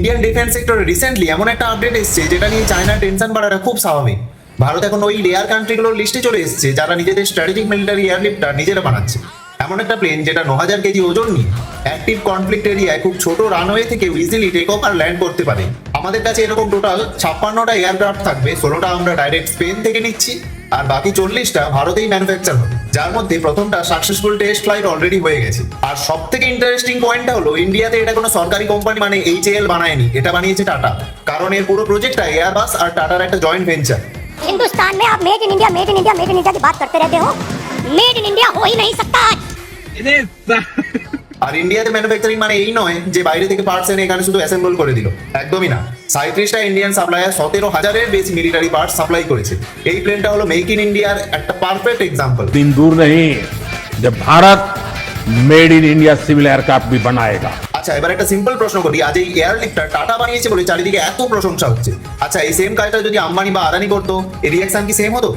Indian defence সেক্টরে recently এমন একটা আপডেট এসেছে যেটা নিয়ে চায়নার টেনশন বাড়াটা খুব স্বাভাবিক। ভারত এখন ওই রেয়ার কান্ট্রিগুলোর লিস্টে চলে এসেছে যারা নিজেদের স্ট্র্যাটেজিক মিলিটারি এয়ারলিফটার নিজেরা বানাচ্ছে। এমন একটা প্লেন যেটা 9000 কেজি ওজন নিয়ে অ্যাক্টিভ কনফ্লিক্ট এরিয়ায় খুব ছোট রানওয়ে থেকে ইজিলি টেক অফ আর ল্যান্ড করতে পারে। আমাদের কাছে এরকম টোটাল 56টা এয়ারক্রাফট থাকবে, 16টা আমরা ডাইরেক্ট স্পেন থেকে নিচ্ছি আর বাকি 40টা ভারতেই ম্যানুফ্যাকচার হবে, যার মধ্যে প্রথমটা সাকসেসফুল টেস্ট ফ্লাইট অলরেডি হয়ে গেছে। আর সব থেকে ইন্টারেস্টিং পয়েন্টটা হলো ইন্ডিয়াতে এটা কোনো সরকারি কোম্পানি মানে এইচএএল বানায়নি, এটা বানিয়েছে টাটা। কারণ এর পুরো প্রজেক্টটা এয়ারবাস আর টাটার একটা জয়েন্ট ভেঞ্চার। हिंदुस्तान में आप made in India made in India made in India की बात करते रहते हो, मेड इन इंडिया हो ही नहीं सकता। আর ইন্ডিয়াতে ম্যানুফ্যাকচারিং মানে এই নয় যে বাইরে থেকে পার্টস এনে এখানে শুধু অ্যাসেম্বল করে দিল, একদমই না। 37টা ইন্ডিয়ান সাপ্লায়ার 17,000-এর বেশি মিলিটারি পার্টস সাপ্লাই করেছে। এই প্লেনটা হলো মেক ইন ইন্ডিয়ার একটা পারফেক্ট এক্সাম্পল। दिन दूर नहीं जब Bharat made in India civil aircraft भी बनाएगा। আচ্ছা, এবার একটা সিম্পল প্রশ্ন করি, আজ এই এয়ারলিফটার টাটা বানিয়েছে বলে চারিদিকে এত প্রশংসা হচ্ছে, আচ্ছা এই সেম কাজটা যদি আম্বানি বা আদানি করতো, এর রিঅ্যাকশন কি সেম হতো?